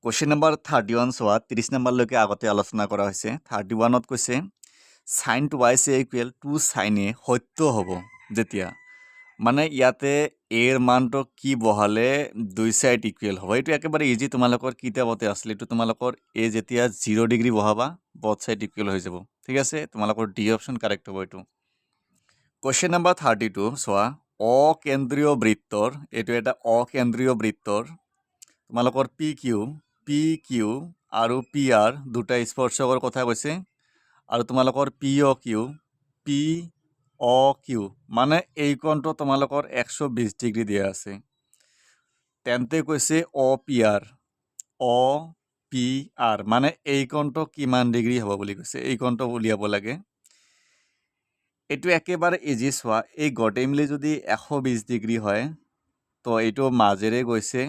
question number 31 চোৱা 30 নম্বৰলৈকে আগতে আলোচনা কৰা হৈছে 31ত কৈছে sine two y equal to sine a সত্য হ'ব যেতিয়া মানে ইয়াতে এৰ মানটো কি বহালে দুই সাইড ইকুৱেল হ'ব এইটো একেবাৰে ইজি তোমালোকৰ কিতাপতে আছিল এইটো তোমালোকৰ এ যেতিয়া 0 ডিগ্ৰী বহাবা both সাইড ইকুৱেল হৈ যাব ঠিক আছে তোমালোকৰ ডি অপচন কাৰেক্ট হ'ব এইটো কুৱেশ্যন নম্বৰ 32 চোৱা অকেন্দ্ৰীয় বৃত্তৰ এইটো এটা অকেন্দ্ৰীয় বৃত্তৰ তোমালোকৰ পি কিউ আৰু পি আৰ দুটা স্পৰ্শকৰ কথা কৈছে আৰু তোমালোকৰ পি অ কিউ মানে এই কোণটো তোমালোকৰ 120 ডিগ্ৰী দিয়া আছে তেন্তে কৈছে অ পি আৰ মানে এই কোণটো কিমান ডিগ্ৰী হ'ব বুলি কৈছে এই কোণটো উলিয়াব লাগে এইটো একেবাৰে ইজি চোৱা এই গোটেই মিলি যদি 120 ডিগ্ৰী হয় তো এইটো মাজেৰে গৈছে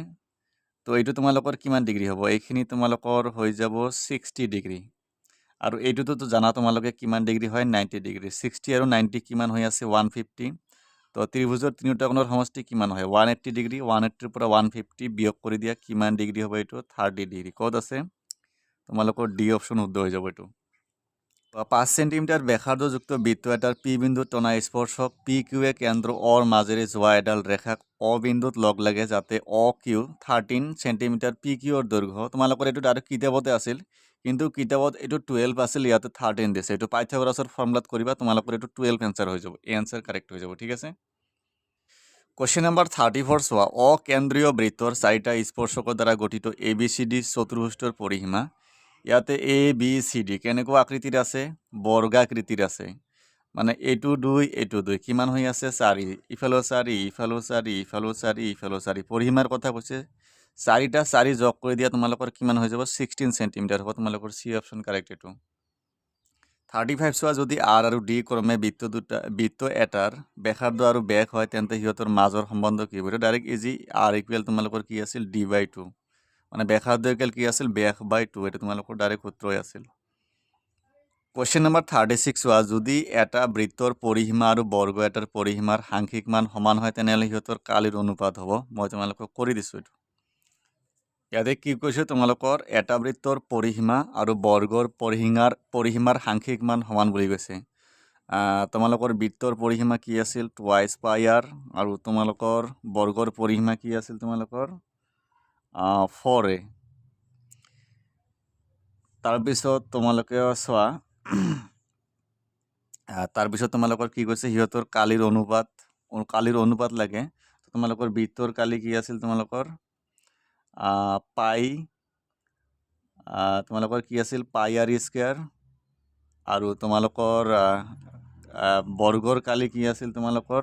তো এইটো তোমালোকৰ কিমান ডিগ্ৰী হ'ব এইখিনি তোমালোকৰ হৈ যাব 60 ডিগ্ৰী আৰু এইটোতো জানা তোমালোকে কিমান ডিগ্ৰী হয় 90 ডিগ্ৰী 60 আৰু 90 কিমান হৈ আছে 150 তো ত্ৰিভুজৰ তিনিটা কোণৰ সমষ্টি কিমান হয় 180 ডিগ্ৰী 180 পৰা 150 বিয়োগ কৰি দিয়া কিমান ডিগ্ৰী হ'ব এইটো 30 ডিগ্ৰী ক'ত আছে তোমালোকৰ ডি অপচন শুদ্ধ হৈ যাব এইটো 5 সেন্টিমিটার ব্যাসার্ধযুক্ত বৃত্ত এটার পি বিন্দু টনা স্পর্শক পি কিউ এ কেন্দ্র অর মাজেৰে যোৱা এডাল ৰেখাক অ বিন্দুত লগ লাগে যাতে অ কিউ 13 সেন্টিমিটাৰ পি কিউৰ দৈৰ্ঘ্য তোমালোকৰ এইটো আৰু কিতাপতে আছিল কিন্তু কিতাপত এইটো 12 আছিল ইয়াতে 13 দিছে এইটো পাইথাগোৰাছৰ ফৰ্মুলাত কৰিবা তোমালোকৰ এইটো 12 এনসাৰ হৈ যাব এই এনসাৰ কাৰেক্ট হৈ যাব ঠিক আছে কোশ্চেন নাম্বাৰ 34 চোৱা অকেন্দ্ৰীয় বৃত্তৰ চাৰিটা স্পৰ্শকৰ দ্বাৰা গঠিত এ বি চি ডি চতুৰ্ভুজৰ পৰিসীমা ইয়াতে এ বি চি ডি কেনেকুৱা আকৃতিৰ আছে বৰ্গাকৃতিৰ আছে মানে এইটো 2 কিমান হৈ আছে 4 ইফালো 4 ইফালো 4 ইফালো 4 ইফালো 4 পৰিসীমাৰ কথা কৈছে চাৰিটা 4 যোগ কৰি দিয়া তোমালোকৰ কিমান হৈ যাব 16 সেন্টিমিটাৰ হ'ব তোমালোকৰ সি অপচন কাৰেক্ট এইটো 35 চোৱা যদি আৰ আৰু ডি ক্ৰমে বৃত্ত এটাৰ ব্যাসাৰ্ধ আৰু ব্যাস হয় তেন্তে সিহঁতৰ মাজৰ সম্বন্ধ কি হ'ব ডাইৰেক্ট ইজি আৰ ইকুৱেল তোমালোকৰ কি আছিল d/2 মানে ব্যাসাৰ্ধ ইকুৱেল কি আছিল ব্যাস/2 এটা তোমালোকৰ ডাইৰেক্ট সূত্ৰই আছিল কোশ্চেন নম্বৰ 36 চোৱা যদি এটা বৃত্তৰ পৰিসীমা আৰু বৰ্গ এটাৰ পৰিসীমাৰ সাংখ্যিক মান সমান হয় তেনেহলে সিহঁতৰ কালিৰ অনুপাত হ'ব মই তোমালোকক কৰি দিছো এইটো ইয়াতে কি কৈছে তোমালোকৰ এটা বৃত্তৰ পৰিসীমা আৰু বৰ্গৰ পৰিসীমাৰ সাংখ্যিক মান সমান বুলি কৈছে তোমালোকৰ বৃত্তৰ পৰিসীমা কি আছিল টুৱাইস পাই আৰ আৰু তোমালোকৰ বৰ্গৰ পৰিসীমা কি আছিল তোমালোকৰ 4a তাৰপিছত তোমালোকে চোৱা তাৰপিছত তোমালোকৰ কি কৈছে সিহঁতৰ কালিৰ অনুপাত লাগে তোমালোকৰ বৃত্তৰ কালি কি আছিল তোমালোকৰ তোমালোকৰ কি আছিল পাই আৰ স্কয়াৰ আৰু তোমালোকৰ বৰ্গৰ কালি কি আছিল তোমালোকৰ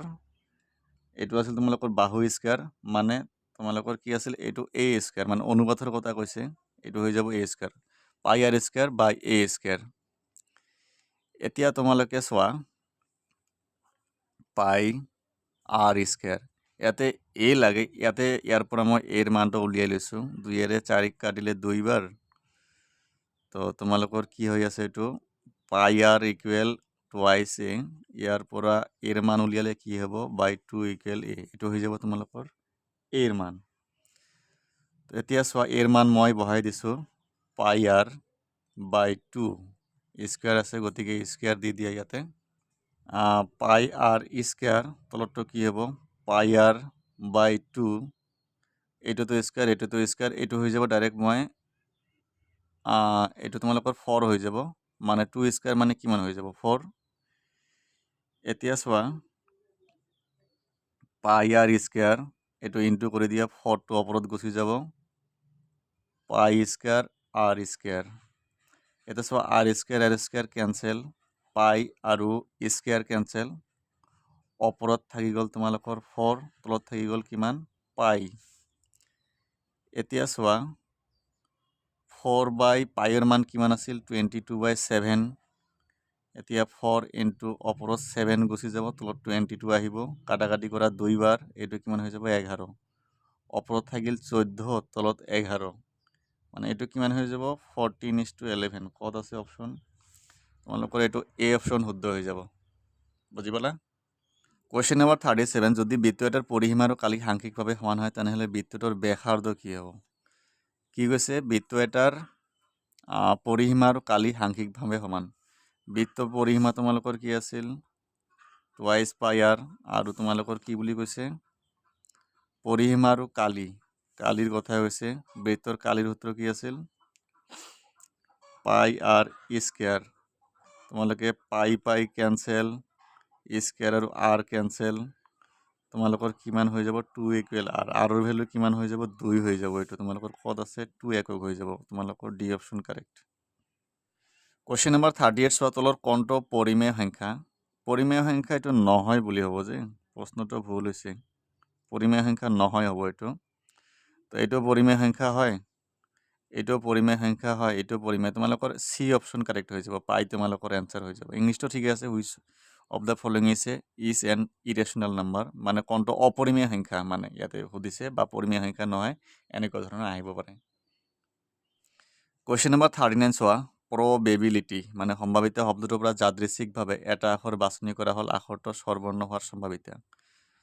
এইটো আছিল তোমালোকৰ বাহু স্কয়াৰ মানে তোমালোকৰ কি আছিল এইটো এ স্কয়াৰ মানে অনুপাতৰ কথা কৈছে এইটো হৈ যাব এ স্কয়াৰ পাই আৰ স্কয়াৰ বাই এ স্কয়াৰ এতিয়া তোমালোকে চোৱা পাই আৰ স্কয়াৰ ইয়াতে এ লাগে ইয়াতে ইয়াৰ পৰা মই এৰ মানটো উলিয়াই লৈছো 2 এৰে 4 কাটিলে 2 বাৰ তো তোমালোকৰ কি হৈ আছে এইটো পাই আৰ ইকুৱেল টুৱাইস এ ইয়াৰ পৰা এৰ মান উলিয়ালে কি হ'ব বাই 2 ইকুৱেল এ এইটো হৈ যাব তোমালোকৰ এৰ মান এতিয়া চোৱা এৰ মান মই বহাই দিছো পাই আৰ বাই 2 স্কয়াৰ আছে গতিকে স্কয়াৰ দি দিয়া ইয়াতে পাই আৰ স্কয়াৰ তলতটো কি হ'ব পাই আৰ বাই 2 এইটোতো স্কয়াৰ এইটো হৈ যাব ডাইৰেক্ট মই এইটো তোমালোকৰ 4 হৈ যাব মানে 2 স্কয়াৰ মানে কিমান হৈ যাব 4 এতিয়া চোৱা পাই আৰ স্কয়াৰ এইটো ইনটু কৰি দিয়া 4 টো ওপৰত গুচি যাব পাই স্কয়াৰ আৰ স্কয়াৰ এটা চোৱা আৰ স্কয়াৰ ক্যান্সেল পাই আৰু স্কয়াৰ ক্যান্সেল ওপৰত থাকি গল তোমালোকৰ 4 তলত থাকি গল কিমান পাই এতিয়া চোৱা 4 বাই পাইৰ মান কিমান আছিল 22/7 এতিয়া 4 ইনটু ওপৰত 7 গুচি যাব তলত 22 আহিব কাটাকাটি কৰা 2 বাৰ এইটো কিমান হৈ যাব 11 ওপৰত থাকিল 14 তলত 11 মানে এইটো কিমান হৈ যাব 14:11 কত আছে অপচন তোমালোকৰ এইটো এ অপচন শুদ্ধ হৈ যাব বুজি পালা কোশ্চেন নম্বৰ 37 যদি বৃত্ত এটাৰ পৰিসীমা আৰু কালি সাংখ্যিকভাৱে সমান হয় তেনেহলে বৃত্তটোৰ ব্যাসাৰ্ধ কি হ'ব কি কৈছে বৃত্ত এটাৰ পৰিসীমা আৰু কালি সাংখ্যিকভাৱে সমান বৃত্ত পৰিসীমা তোমালোকৰ কি আছিল টুৱাইছ পাই আৰ আৰু তোমালোকৰ কি বুলি কৈছে পৰিসীমা আৰু কালিৰ কথা হৈছে বৃত্তৰ কালিৰ সূত্ৰ কি আছিল পাই আৰ স্কয়াৰ তোমালোকে পাই কেনসেল স্কয়াৰ আৰু আৰ কেনসেল তোমালোকৰ কিমান হৈ যাব 2 ইকুৱেল আৰ আৰৰ ভ্যালু কিমান হৈ যাব 2 হৈ যাব এইটো তোমালোকৰ কত আছে 2 একক হৈ যাব তোমালোকৰ D option correct question number 38 চোৱা তলৰ কোনটো পৰিমেয় সংখ্যা এইটো নহয় বুলি হ'ব যে প্ৰশ্নটো ভুল হৈছে পৰিমেয় সংখ্যা নহয় হ'ব এইটো তো এইটো পৰিমেয় সংখ্যা হয় এইটো পৰিমেয় সংখ্যা হয় এইটো পৰিমেয় তোমালোকৰ সি অপশন কাৰেক্ট হৈ যাব পাই তোমালোকৰ এনসার হৈ যাব ইংলিশটো ঠিক আছে which of the following is an irrational number মানে কোনটো অপৰিমেয় সংখ্যা মানে ইয়াতে সুধিছে বা পৰিমেয় সংখ্যা নহয় এনেকুৱা ধৰণৰ আহিব পাৰে কোশ্চেন নম্বৰ 39 চোৱা probability মানে সম্ভাৱিত শব্দটোৰ পৰা যাদৃচ্ছিকভাৱে এটা আখৰ বাছনি কৰা হল আখৰটো স্বৰবৰ্ণ হোৱাৰ সম্ভাৱিতা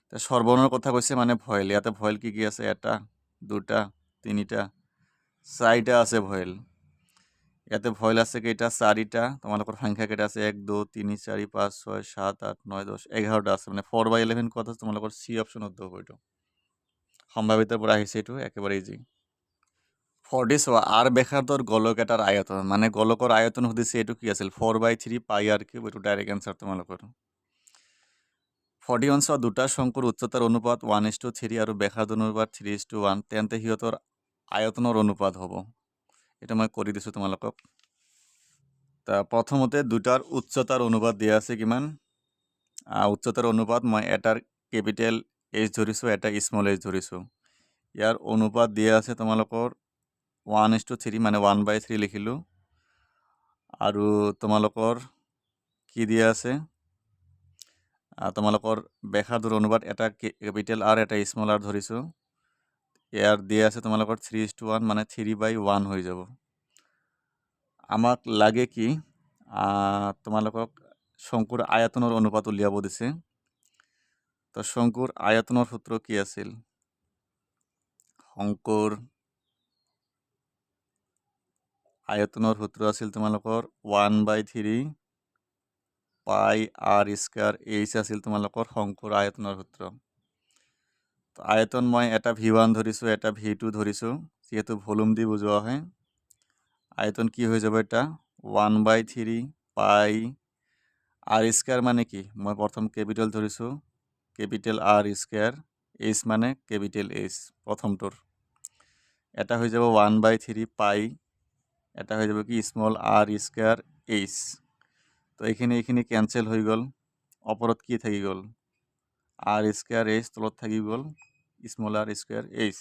তে স্বৰবৰ্ণৰ কথা কৈছে মানে ভয়েল ইয়াতে ভয়েল কি কি আছে এটা দুটা তিনিটা চাৰিটা আছে ভয়েল ইয়াতে ভয়েল আছে কেইটা চাৰিটা তোমালোকৰ সংখ্যা কেইটা আছে 1 2 3 4 5 6 7 8 9 10 11টা আছে মানে 4/11 কত আছে তোমালোকৰ সি অপশন উত্তৰ হ'ব এইটো সম্ভাৱিতাৰ পৰা আহিছে এইটো একেবাৰে ইজি 40 চোৱা আৰ ব্যাসাৰ্ধৰ গোলক এটাৰ আয়তন মানে গোলকৰ আয়তন সুধিছে এইটো কি আছিল 4/3 পাই আৰ কিউব এইটো ডাইৰেক্ট আনসাৰ তোমালোকৰ 41 চোৱা দুটা শংকুৰ উচ্চতাৰ অনুপাত 1:3 আৰু ব্যাসাৰ্ধৰ অনুপাত 3:1 তেন্তে সিহঁতৰ আয়তনৰ অনুপাত হ'ব এটা মই কৰি দিছো তোমালোকক তা প্ৰথমতে দুটাৰ উচ্চতাৰ অনুপাত দিয়া আছে কিমান উচ্চতাৰ অনুপাত মই এটাৰ ক্যাপিটেল এইচ ধৰিছো এটা স্মল এইচ ধৰিছো ইয়াৰ অনুপাত দিয়া আছে তোমালোকৰ 1:3 মানে 1/3 লিখিলো আৰু তোমালোকৰ কি দিয়া আছে তোমালোকৰ ব্যাসাৰ্ধৰ অনুপাত এটা ক্যাপিটেল আৰ এটা স্মল আৰ ধৰিছো ইয়াৰ দিয়া আছে তোমালোকৰ 3:1 মানে 3/1 হৈ যাব আমাক লাগে কি তোমালোকক শংকুৰ আয়তনৰ অনুপাত উলিয়াব দিছে তো শংকুৰ আয়তনৰ সূত্ৰ কি আছিল শংকুৰ আয়তনৰ সূত্ৰ আছিল তোমালোকৰ 1/3 পাই আৰ স্কয়াৰ এইচ আছিল তোমালোকৰ শংকুৰ আয়তনৰ সূত্ৰ তো আয়তন মই এটা v1 ধৰিছো এটা v2 ধৰিছো যেহেতু ভলিউম দি বুজোৱা হয় আয়তন কি হৈ যাব এটা 1/3 পাই আৰ স্কয়াৰ মানে কি মই প্ৰথম ক্যাপিটাল ধৰিছো ক্যাপিটাল আৰ স্কয়াৰ এইচ মানে ক্যাপিটাল এইচ প্ৰথমটোৰ এটা হৈ যাব 1/3 পাই এটা হৈ যাব কি স্মল আর স্কয়ার এইচ তো এইখিনি ক্যান্সেল হৈ গল অপৰত কি থাকি গল আৰ স্কয়াৰ এইচ তলত থাকি গল স্মল আৰ স্কয়াৰ এইচ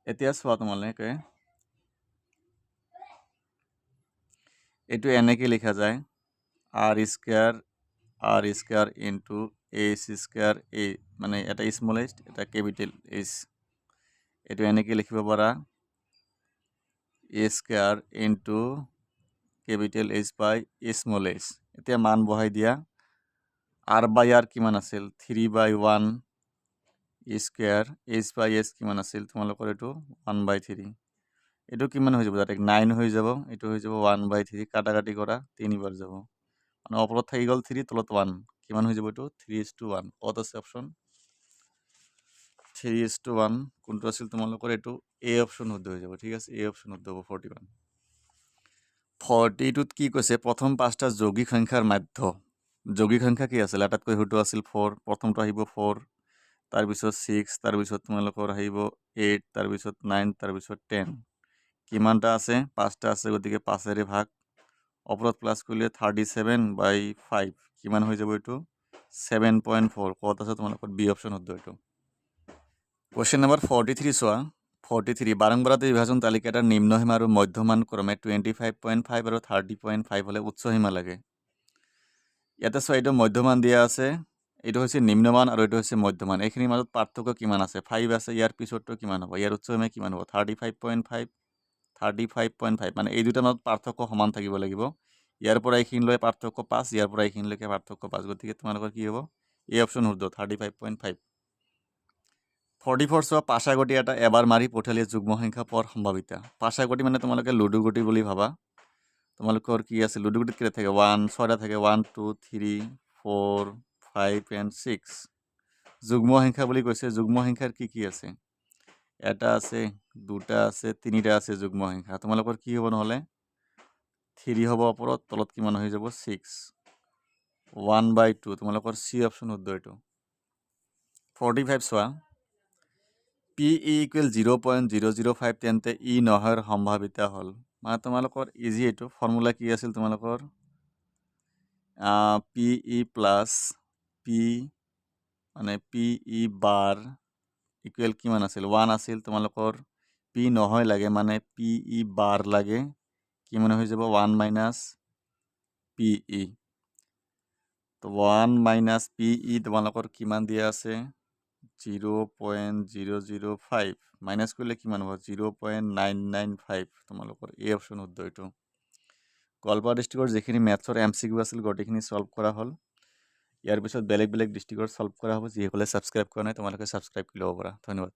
এতিয়া চোৱা তোমালোকে এটো এনেকে লেখা যায় আর স্কয়ার ইনটু এইচ স্কয়ার এ মানে এটা স্মল এইচ এটা ক্যাপিটাল এইচ এটো এনেকে লিখিব পাৰা এ স্কয়ার ইনটু ক্যাপিটাল এইচ বাই স্মল এইচ এতিয়া মান বহাই দিয়া r বাই r কিমান আছিল 3/1 স্কয়ার h বাই h কিমান আছিল তোমালোকৰ এটো 1/3 এটো কিমান হৈ যাব ডাইৰেক্ট 9 হৈ যাব এটো হৈ যাব 1/3 কাটাকাটি কৰা 3 বাৰ যাব মানে ওপৰত থাকি গল 3 তলত 1 কিমান হৈ যাব এটো 3:1 কত আছে অপশন 3:1 কোনটো আছিল তোমালোকৰ এটো এ অপশন হতে হৈ যাব ঠিক আছে এ অপশন হতে হ'ব 41 42 কি কৈছে প্ৰথম পাঁচটা যৌগিক সংখ্যাৰ মাধ্য যৌগিক সংখ্যা কি আছিল আটাতকৈ সৰুটো আছিল 4 প্ৰথমটো আহিব 4 তাৰ পিছত 6 তাৰ পিছত তোমালোকৰ আহিব 8 তাৰ পিছত 9 তাৰ পিছত 10 কিমানটা আছে পাঁচটা আছে গতিকে 5 এৰে ভাগ অপৰত প্লাস কৰিলে 37/5 কিমান হৈ যাব এটো 7.4 কত আছে তোমালোকৰ বি অপশন হতে এটো কোশ্চেন নম্বৰ 43 চোৱা 43 বাৰংবাৰতে বিভাজন তালিকাটাৰ নিম্নসীমা আৰু মধ্যমান ক্ৰমে 25.5 আৰু 30.5 হলে উচ্চসীমা লাগে ইয়াতে চোৱা এইটো মধ্যমান দিয়া আছে এইটো হৈছে নিম্নমান আৰু এইটো হৈছে মধ্যমান এইখিনিৰ মাজত পাৰ্থক্য কিমান আছে 5 আছে ইয়াৰ পিছৰটো কিমান হ'ব ইয়াৰ উচ্চসীমা কিমান হ'ব 35.5 মানে এই দুটাৰ মাজত পাৰ্থক্য সমান থাকিব লাগিব ইয়াৰ পৰা এইখিনিলৈ পাৰ্থক্য 5 ইয়াৰ পৰা এইখিনিলৈকে পাৰ্থক্য 5 গতিকে তোমালোকৰ কি হ'ব এই অপশন হ'ব 35.5 44 চোৱা পাশাগতি এটা এবাৰ মাৰি পঠালিয়ে যুগ্ম সংখ্যা পোৱাৰ সম্ভাৱিতা পাশাগতি মানে তোমালোকে লুডু গুটি বুলি ভাবা তোমালোকৰ কি আছে লুডু গুটিত কেইটা থাকে 1 6টা থাকে 1 2 3 4 5 and 6 যুগ্ম সংখ্যা বুলি কৈছে যুগ্ম সংখ্যাৰ কি কি আছে এটা আছে দুটা আছে তিনিটা আছে যুগ্ম সংখ্যা তোমালোকৰ কি হ'ব নহলে 3 হ'ব ওপৰত তলত কিমান হৈ যাব 6 1/2 তোমালোকৰ সি অপচন উদ্দ এটো 45 চোৱা p equal 0.005 তেন্তে ই নহৰ সম্ভাৱিতা হল মানে তোমালোকৰ ইজি এটো ফৰ্মুলা কি আছিল তোমালোকৰ pe plus p মানে pe bar equal কিমান আছিল 1 আছিল তোমালোকৰ p নহয় লাগে মানে pe bar লাগে কিমান হৈ যাব 1 minus pe তো 1 minus pe তোমালোকৰ কিমান দিয়া আছে 0.005 মাইনাস কৰলে কিমান হ'ব 0.995 তোমালোকৰ এই অপচন উদ্দ এটো গোৱালপাৰা ডিস্ট্ৰিক্টৰ যেখিনি ম্যাথছৰ এমসিকিউ আছিল গটেখিনি সলভ কৰা হল ইয়াৰ পিছত বেলেগ বেলেগ ডিস্ট্ৰিক্টৰ সলভ কৰা হ'ব যিসকলে সাবস্ক্ৰাইব কৰা নাই তোমালোকে সাবস্ক্ৰাইব কৰি ল'ব পাৰা ধন্যবাদ